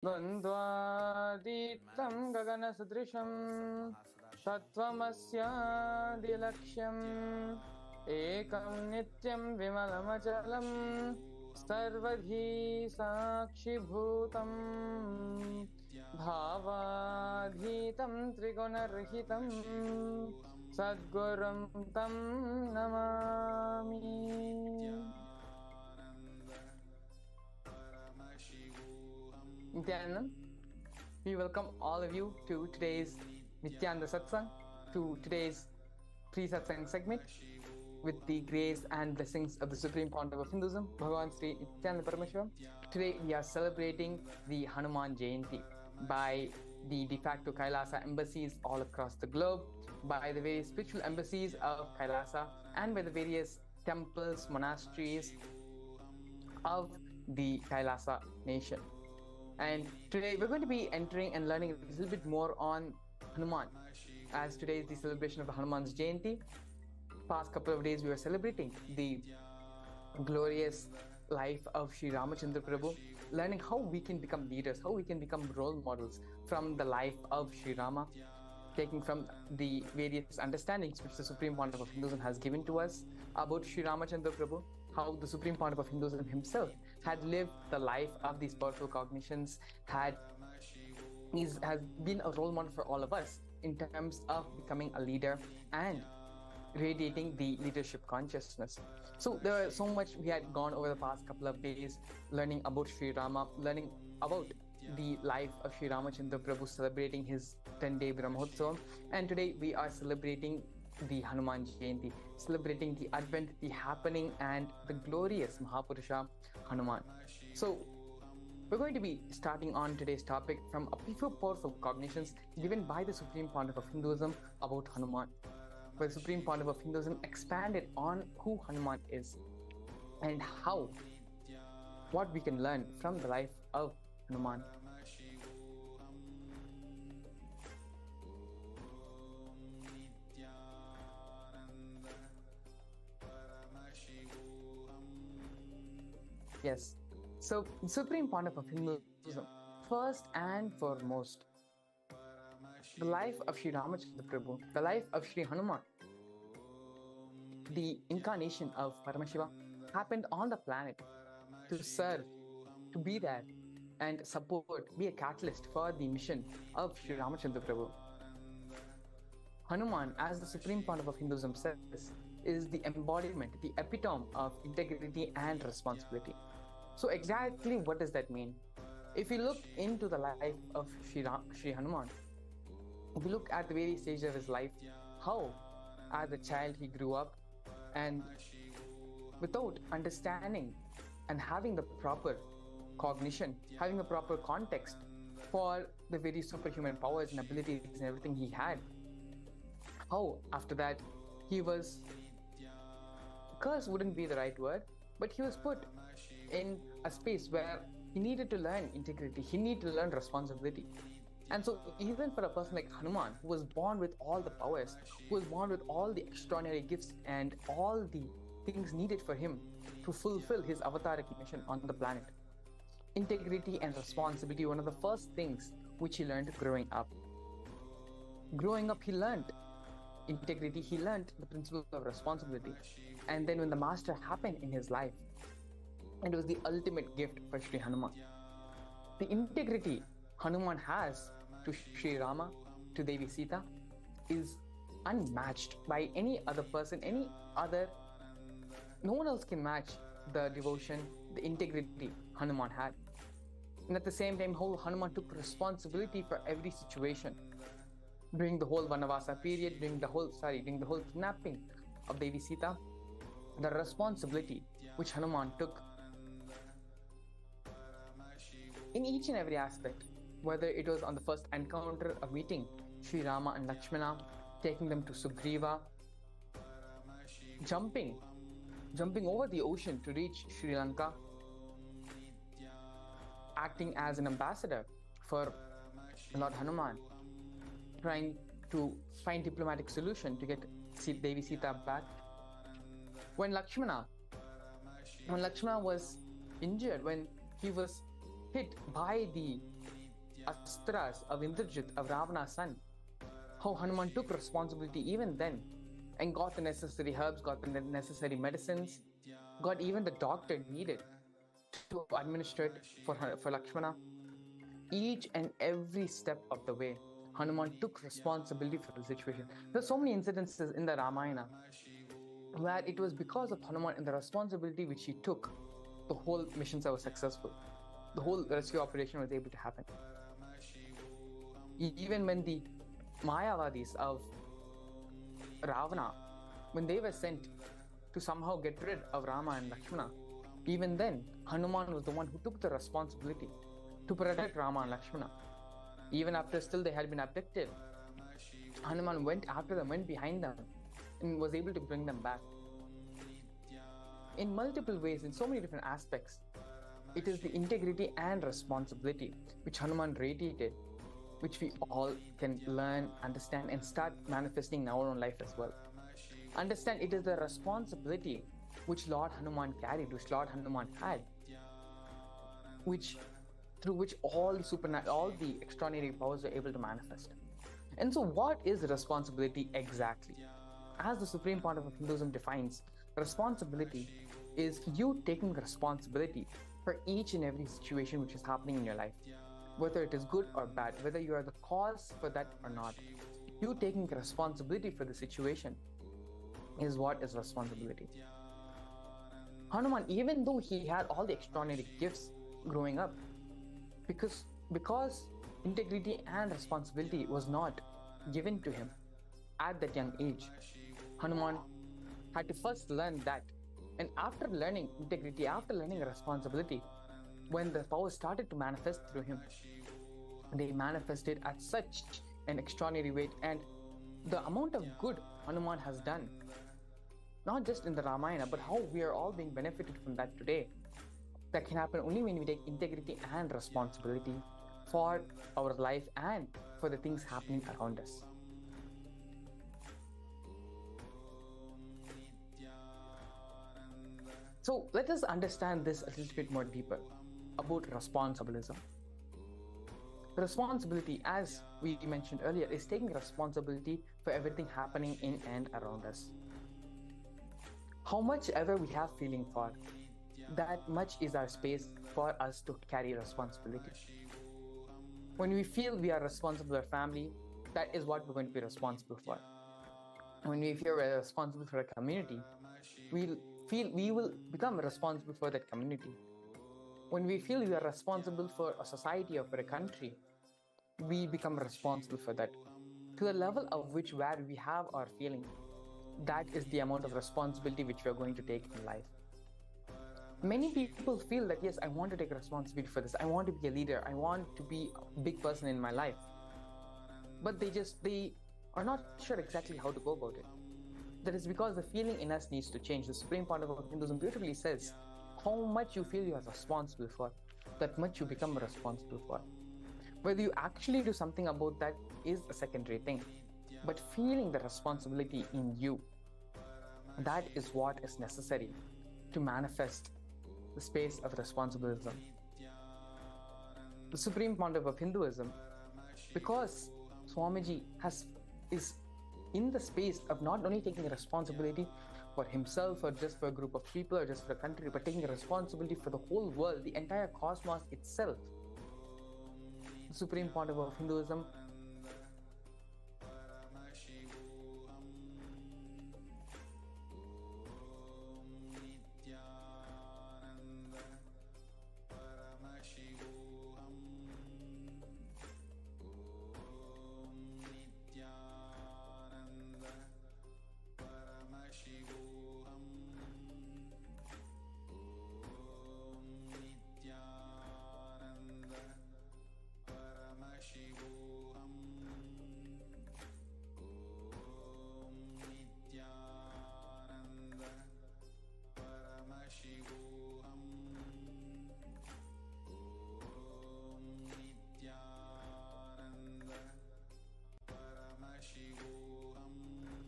द्वन्द्वातीतं गगनसदृशं सत्त्वमस्यादिलक्ष्यम् एकं नित्यं विमलमचलं सर्वधी साक्षिभूतम् भावाधीतं त्रिगुणरहितं सद्गुरुं तं Namami. Nityanand, we welcome all of you to today's Nityananda Satsang, to today's pre-Satsang segment with the grace and blessings of the Supreme Pontiff of Hinduism, Bhagavan Sri Nityananda Parameshwar. Today we are celebrating the Hanuman Jayanthii by the de facto KAILASA embassies all across the globe, by the various spiritual embassies of KAILASA, and by the various temples, monasteries of the KAILASA nation. And today we're going to be entering and learning a little bit more on Hanuman, as today is the celebration of the Hanuman's Jayanti. Past couple of days we were celebrating the glorious life of Sri Ramachandra Prabhu, learning how we can become leaders, how we can become role models from the life of Sri Rama, taking from the various understandings which the Supreme Pontiff of Hinduism has given to us about Sri Ramachandra Prabhu, how the Supreme Pontiff of Hinduism himself had lived the life of these powerful cognitions, has been a role model for all of us in terms of becoming a leader and radiating the leadership consciousness. So there was so much we had gone over the past couple of days, learning about Sri Rama, learning about the life of Sri Ramachandra Prabhu, celebrating his 10-day Brahmotsavam, and today we are celebrating the Hanuman Jayanti, celebrating the advent, the happening, and the glorious Mahapurusha Hanuman. So we're going to be starting on today's topic from a few powerful cognitions given by the Supreme Pontiff of Hinduism about Hanuman, where the Supreme Pontiff of Hinduism expanded on who Hanuman is and what we can learn from the life of Hanuman. Yes, so the Supreme Pontiff of Hinduism, first and foremost, the life of Sri Ramachandra Prabhu, the life of Sri Hanuman, the incarnation of Paramashiva, happened on the planet to serve, to be there and support, be a catalyst for the mission of Sri Ramachandra Prabhu. Hanuman, as the Supreme Pontiff of Hinduism says, is the embodiment, the epitome of integrity and responsibility. So exactly what does that mean? If we look into the life of Sri Hanuman, if we look at the various stages of his life, how as a child he grew up, and without understanding and having the proper cognition, having the proper context for the very superhuman powers and abilities and everything he had, how after that he was, cursed wouldn't be the right word, but he was put in a space where he needed to learn integrity, he needed to learn responsibility. And so even for a person like Hanuman, who was born with all the powers, who was born with all the extraordinary gifts and all the things needed for him to fulfill his avataric mission on the planet, integrity and responsibility, one of the first things which he learned growing up. Growing up, he learned integrity, he learned the principle of responsibility. And then when the master happened in his life, it was the ultimate gift for Sri Hanuman. The integrity Hanuman has to Sri Rama, to Devi Sita, is unmatched by any other person, no one else can match the devotion, the integrity Hanuman had. And at the same time, how Hanuman took responsibility for every situation. During the whole Vanavasa period, during the whole kidnapping of Devi Sita, the responsibility which Hanuman took in each and every aspect, whether it was on the first encounter of meeting Sri Rama and Lakshmana, taking them to Sugriva, jumping over the ocean to reach Sri Lanka, acting as an ambassador for Lord Hanuman, trying to find diplomatic solution to get Devi Sita back. When Lakshmana was injured, when he was hit by the astras of Indrajit, of Ravana's son, how Hanuman took responsibility even then and got the necessary herbs, got the necessary medicines, got even the doctor needed to administer it for Lakshmana. Each and every step of the way, Hanuman took responsibility for the situation. There's so many incidences in the Ramayana where it was because of Hanuman and the responsibility which he took, the whole missions were successful. The whole rescue operation was able to happen. Even when the Mayavadis of Ravana, when they were sent to somehow get rid of Rama and Lakshmana, even then Hanuman was the one who took the responsibility to protect Rama and Lakshmana. Even after still they had been abducted, Hanuman went after them, went behind them, and was able to bring them back. In multiple ways, in so many different aspects, it is the integrity and responsibility which Hanuman radiated, which we all can learn, understand, and start manifesting in our own life as well. Understand it is the responsibility which Lord Hanuman carried, which Lord Hanuman had, through which all the extraordinary powers were able to manifest. And so what is responsibility exactly? As the Supreme Pontiff of Hinduism defines, responsibility is you taking responsibility for each and every situation which is happening in your life. Whether it is good or bad, whether you are the cause for that or not, you taking responsibility for the situation is what is responsibility. Hanuman, even though he had all the extraordinary gifts growing up, because integrity and responsibility was not given to him at that young age, Hanuman had to first learn that. And after learning integrity, after learning responsibility, when the power started to manifest through him, they manifested at such an extraordinary rate. And the amount of good Hanuman has done, not just in the Ramayana, but how we are all being benefited from that today, that can happen only when we take integrity and responsibility for our life and for the things happening around us. So let us understand this a little bit more deeper about responsibilism. Responsibility, as we mentioned earlier, is taking responsibility for everything happening in and around us. How much ever we have feeling for, that much is our space for us to carry responsibility. When we feel we are responsible for our family, that is what we're going to be responsible for. When we feel we're responsible for a community, we'll feel we will become responsible for that community. When we feel we are responsible for a society or for a country, we become responsible for that. To the level of which where we have our feeling, that is the amount of responsibility which we are going to take in life. Many people feel that, yes, I want to take responsibility for this. I want to be a leader. I want to be a big person in my life. But they are not sure exactly how to go about it. That is because the feeling in us needs to change. The Supreme Pontiff of Hinduism beautifully says, how much you feel you are responsible for, that much you become responsible for. Whether you actually do something about that is a secondary thing. But feeling the responsibility in you, that is what is necessary to manifest the space of responsibilism. The Supreme Pontiff of Hinduism, because Swamiji is in the space of not only taking responsibility for himself or just for a group of people or just for a country, but taking responsibility for the whole world, the entire cosmos itself. The Supreme Pontiff of Hinduism